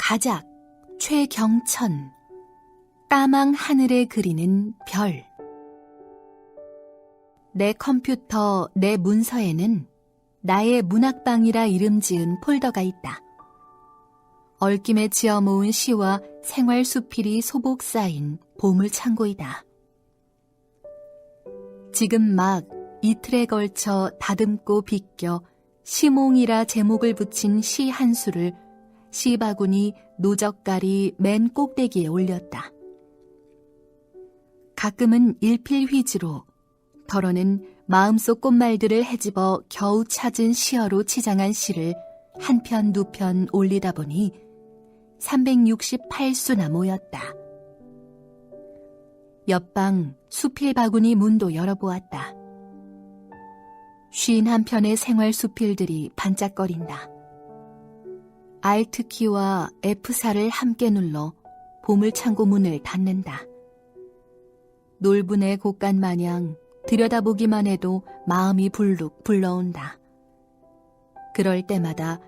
가작, 최경천. 까망 하늘에 그리는 별. 내 컴퓨터, 내 문서에는 나의 문학방이라 이름 지은 폴더가 있다. 얽김에 지어 모은 시와 생활 수필이 소복 쌓인 보물창고이다. 지금 막 이틀에 걸쳐 다듬고 빗겨 시몽이라 제목을 붙인 시 한 수를 시바구니 노젓가리 맨 꼭대기에 올렸다. 가끔은 일필휘지로, 더러는 마음속 꽃말들을 헤집어 겨우 찾은 시어로 치장한 시를 한 편, 두 편 올리다 보니 368수나 모였다. 옆방 수필 바구니 문도 열어보았다. 51편의 생활 수필들이 반짝거린다. Alt키와 F4를 함께 눌러 보물창고 문을 닫는다. 놀분의 곡간 마냥 들여다보기만 해도 마음이 불룩 불러온다. 그럴 때마다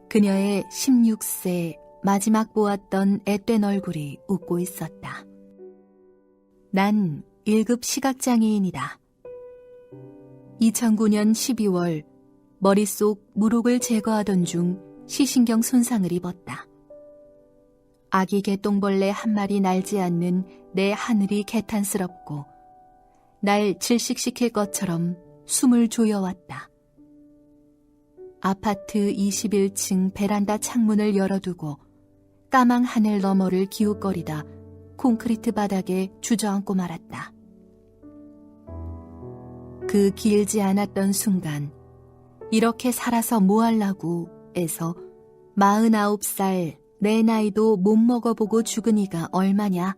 그녀의 16세 마지막 보았던 앳된 얼굴이 웃고 있었다. 난 1급 시각장애인이다. 2009년 12월 머릿속 무록을 제거하던 중 시신경 손상을 입었다. 아기 개똥벌레 한 마리 날지 않는 내 하늘이 개탄스럽고 날 질식시킬 것처럼 숨을 조여왔다. 아파트 21층 베란다 창문을 열어두고 까망 하늘 너머를 기웃거리다 콘크리트 바닥에 주저앉고 말았다. 그 길지 않았던 순간 이렇게 살아서 뭐 하려고 에서 49살 내 나이도 못 먹어보고 죽으니가 얼마냐.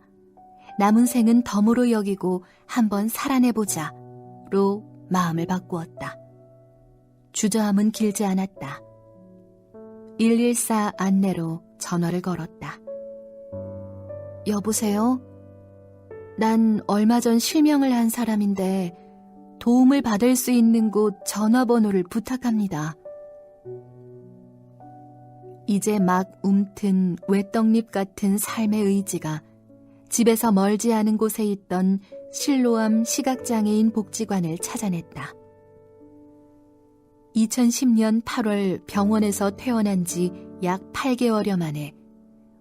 남은 생은 덤으로 여기고 한번 살아내보자 로 마음을 바꾸었다. 주저함은 길지 않았다. 114 안내로 전화를 걸었다. 여보세요? 난 얼마 전 실명을 한 사람인데 도움을 받을 수 있는 곳 전화번호를 부탁합니다. 이제 막 움튼 외떡잎 같은 삶의 의지가 집에서 멀지 않은 곳에 있던 실로암 시각장애인 복지관을 찾아냈다. 2010년 8월 병원에서 퇴원한 지 약 8개월여 만에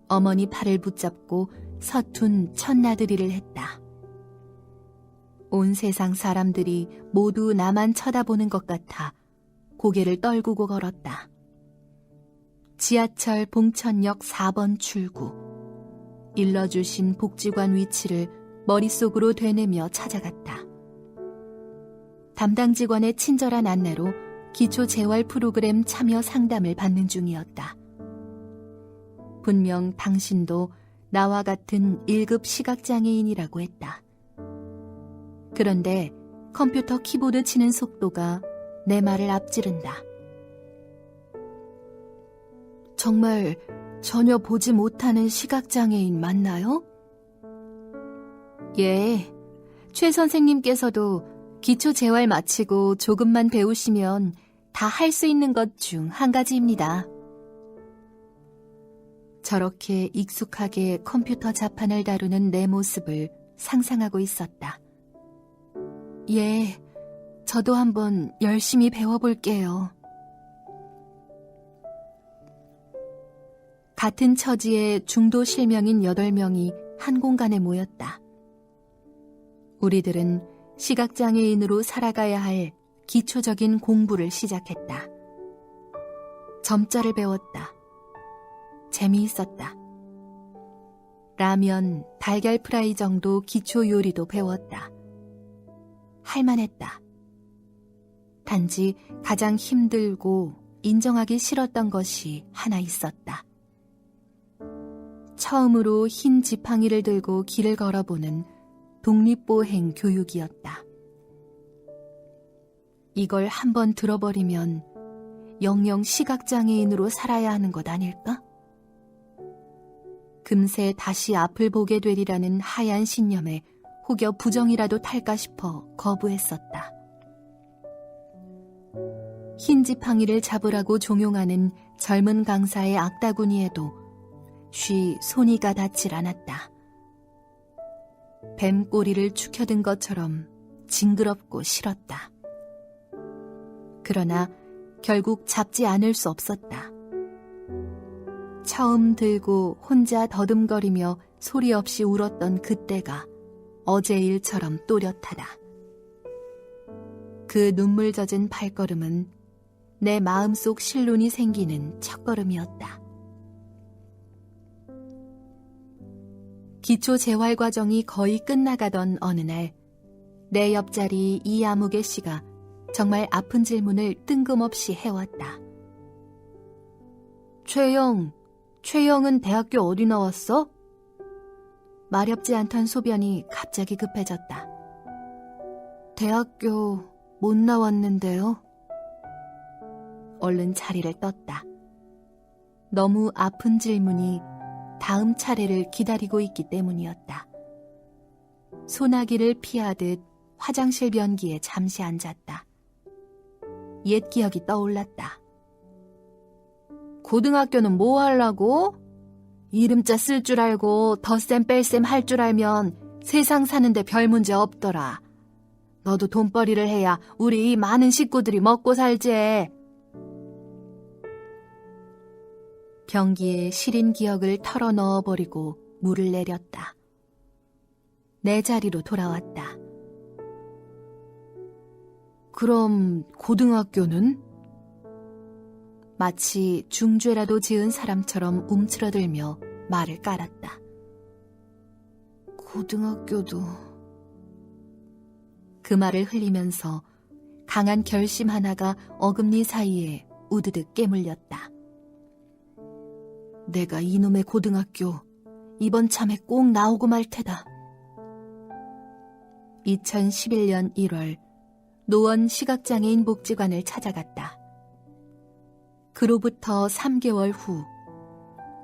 어머니 팔을 붙잡고 서툰 첫나들이를 했다. 온 세상 사람들이 모두 나만 쳐다보는 것 같아 고개를 떨구고 걸었다. 지하철 봉천역 4번 출구. 일러주신 복지관 위치를 머릿속으로 되뇌며 찾아갔다. 담당 직원의 친절한 안내로 기초 재활 프로그램 참여 상담을 받는 중이었다. 분명 당신도 나와 같은 1급 시각장애인이라고 했다. 그런데 컴퓨터 키보드 치는 속도가 내 말을 앞지른다. 정말 전혀 보지 못하는 시각장애인 맞나요? 예, 최 선생님께서도 기초 재활 마치고 조금만 배우시면 다 할 수 있는 것 중 한 가지입니다. 저렇게 익숙하게 컴퓨터 자판을 다루는 내 모습을 상상하고 있었다. 예, 저도 한번 열심히 배워볼게요. 같은 처지의 중도 실명인 8명이 한 공간에 모였다. 우리들은 시각장애인으로 살아가야 할 기초적인 공부를 시작했다. 점자를 배웠다. 재미있었다. 라면, 달걀 프라이 정도 기초 요리도 배웠다. 할만했다. 단지 가장 힘들고 인정하기 싫었던 것이 하나 있었다. 처음으로 흰 지팡이를 들고 길을 걸어보는 독립보행 교육이었다. 이걸 한번 들어버리면 영영 시각장애인으로 살아야 하는 것 아닐까? 금세 다시 앞을 보게 되리라는 하얀 신념에 혹여 부정이라도 탈까 싶어 거부했었다. 흰 지팡이를 잡으라고 종용하는 젊은 강사의 악다구니에도 쉬 손이가 닿질 않았다. 뱀 꼬리를 축혀든 것처럼 징그럽고 싫었다. 그러나 결국 잡지 않을 수 없었다. 처음 들고 혼자 더듬거리며 소리 없이 울었던 그때가 어제 일처럼 또렷하다. 그 눈물 젖은 발걸음은 내 마음속 실눈이 생기는 첫걸음이었다. 기초 재활 과정이 거의 끝나가던 어느 날, 내 옆자리 이아무개 씨가 정말 아픈 질문을 뜬금없이 해왔다. 최영은 대학교 어디 나왔어? 마렵지 않던 소변이 갑자기 급해졌다. 대학교 못 나왔는데요. 얼른 자리를 떴다. 너무 아픈 질문이 다음 차례를 기다리고 있기 때문이었다. 소나기를 피하듯 화장실 변기에 잠시 앉았다. 옛 기억이 떠올랐다. 고등학교는 뭐 하려고? 이름자 쓸 줄 알고 덧셈 뺄셈 할 줄 알면 세상 사는데 별 문제 없더라. 너도 돈벌이를 해야 우리 많은 식구들이 먹고 살지. 변기에 시린 기억을 털어 넣어버리고 물을 내렸다. 내 자리로 돌아왔다. 그럼 고등학교는? 마치 중죄라도 지은 사람처럼 움츠러들며 말을 깔았다. 고등학교도... 그 말을 흘리면서 강한 결심 하나가 어금니 사이에 우드득 깨물렸다. 내가 이놈의 고등학교 이번 참에 꼭 나오고 말 테다. 2011년 1월 노원 시각장애인 복지관을 찾아갔다. 그로부터 3개월 후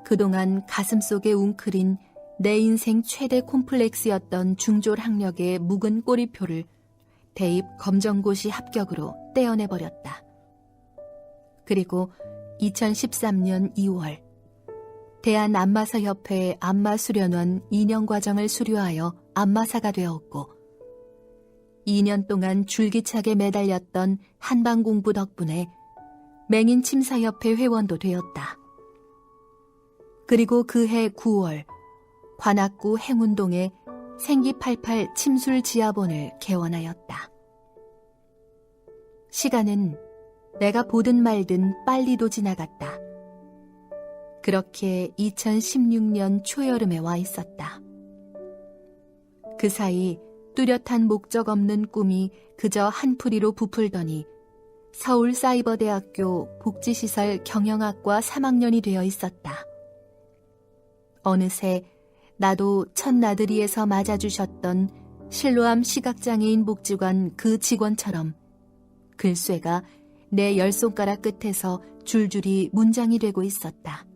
그동안 가슴속에 웅크린 내 인생 최대 콤플렉스였던 중졸 학력의 묵은 꼬리표를 대입 검정고시 합격으로 떼어내버렸다. 그리고 2013년 2월 대한안마사협회 안마수련원 2년 과정을 수료하여 안마사가 되었고 2년 동안 줄기차게 매달렸던 한방 공부 덕분에 맹인침사협회 회원도 되었다. 그리고 그해 9월 관악구 행운동에 생기88 침술지하본을 개원하였다. 시간은 내가 보든 말든 빨리도 지나갔다. 그렇게 2016년 초여름에 와 있었다. 그 사이 뚜렷한 목적 없는 꿈이 그저 한풀이로 부풀더니 서울사이버대학교 복지시설 경영학과 3학년이 되어 있었다. 어느새 나도 첫 나들이에서 맞아주셨던 실로암 시각장애인 복지관 그 직원처럼 글쇠가 내 10손가락 끝에서 줄줄이 문장이 되고 있었다.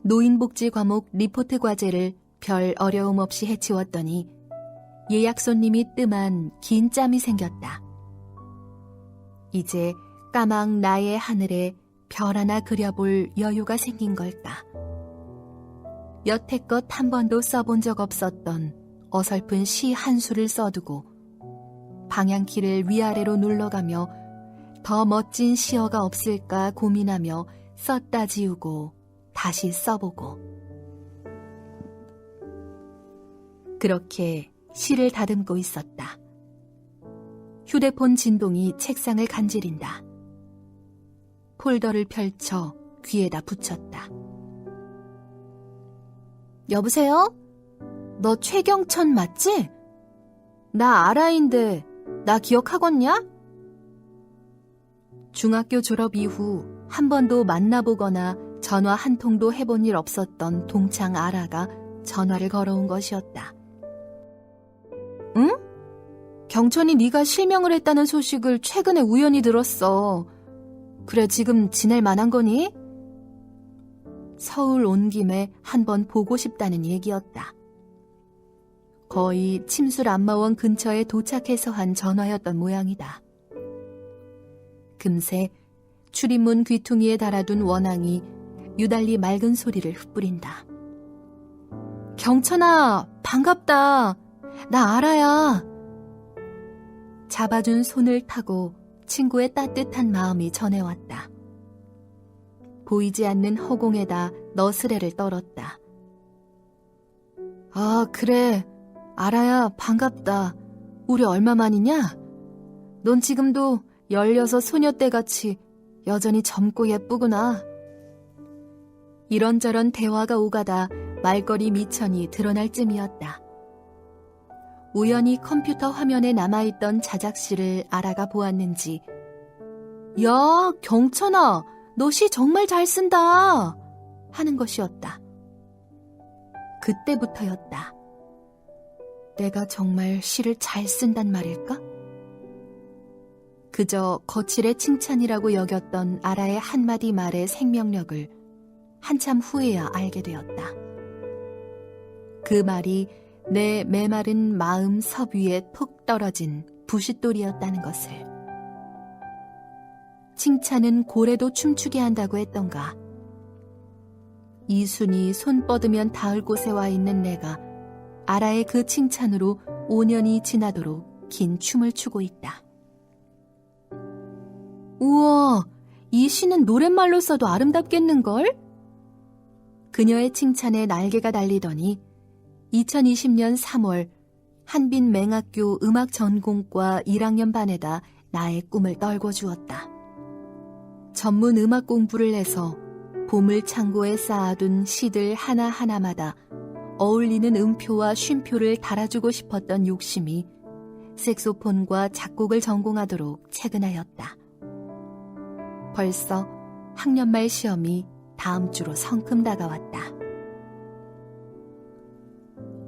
노인복지 과목 리포트 과제를 별 어려움 없이 해치웠더니 예약 손님이 뜸한 긴 짬이 생겼다. 이제 까막 나의 하늘에 별 하나 그려볼 여유가 생긴 걸까. 여태껏 한 번도 써본 적 없었던 어설픈 시 한 수를 써두고 방향키를 위아래로 눌러가며 더 멋진 시어가 없을까 고민하며 썼다 지우고 다시 써보고 그렇게 시를 다듬고 있었다. 휴대폰 진동이 책상을 간지린다. 폴더를 펼쳐 귀에다 붙였다. 여보세요? 너 최경천 맞지? 나 아라인데 나 기억하겠냐? 중학교 졸업 이후 한 번도 만나보거나 전화 한 통도 해본 일 없었던 동창 아라가 전화를 걸어온 것이었다. 응? 경천이 네가 실명을 했다는 소식을 최근에 우연히 들었어. 그래, 지금 지낼 만한 거니? 서울 온 김에 한번 보고 싶다는 얘기였다. 거의 침술 안마원 근처에 도착해서 한 전화였던 모양이다. 금세 출입문 귀퉁이에 달아둔 원앙이 유달리 맑은 소리를 흩뿌린다. 경천아, 반갑다. 나 알아야. 잡아준 손을 타고 친구의 따뜻한 마음이 전해왔다. 보이지 않는 허공에다 너스레를 떨었다. 아, 그래. 알아야 반갑다. 우리 얼마만이냐? 넌 지금도 16 소녀때같이 여전히 젊고 예쁘구나. 이런저런 대화가 오가다 말거리 미천이 드러날 쯤이었다. 우연히 컴퓨터 화면에 남아있던 자작시를 알아가 보았는지 야, 경천아, 너 시 정말 잘 쓴다 하는 것이었다. 그때부터였다. 내가 정말 시를 잘 쓴단 말일까? 그저 거칠의 칭찬이라고 여겼던 아라의 한마디 말의 생명력을 한참 후에야 알게 되었다. 그 말이 내 메마른 마음 섭 위에 톡 떨어진 부싯돌이었다는 것을. 칭찬은 고래도 춤추게 한다고 했던가. 이순이 손 뻗으면 닿을 곳에 와 있는 내가 아라의 그 칭찬으로 5년이 지나도록 긴 춤을 추고 있다. 우와, 이 시는 노랫말로 써도 아름답겠는걸? 그녀의 칭찬에 날개가 달리더니 2020년 3월 한빈 맹학교 음악전공과 1학년 반에다 나의 꿈을 떨궈주었다. 전문 음악 공부를 해서 보물 창고에 쌓아둔 시들 하나하나마다 어울리는 음표와 쉼표를 달아주고 싶었던 욕심이 색소폰과 작곡을 전공하도록 체근하였다. 벌써 학년말 시험이 다음 주로 성큼 다가왔다.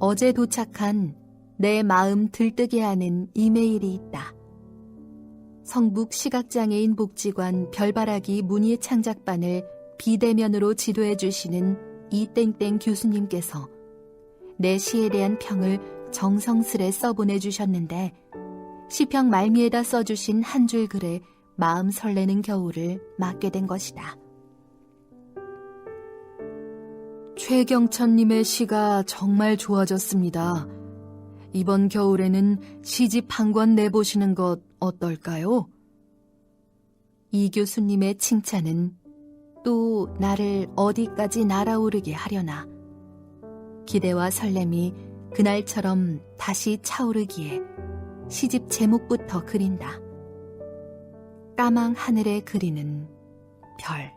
어제 도착한 내 마음 들뜨게 하는 이메일이 있다. 성북 시각장애인 복지관 별바라기 문예 창작반을 비대면으로 지도해 주시는 이땡땡 교수님께서 내 시에 대한 평을 정성스레 써보내 주셨는데 시평 말미에다 써주신 한 줄 글에 마음 설레는 겨울을 맞게 된 것이다. 최경천님의 시가 정말 좋아졌습니다. 이번 겨울에는 시집 한 권 내보시는 것 어떨까요? 이 교수님의 칭찬은 또 나를 어디까지 날아오르게 하려나. 기대와 설렘이 그날처럼 다시 차오르기에 시집 제목부터 그린다. 까망 하늘에 그리는 별.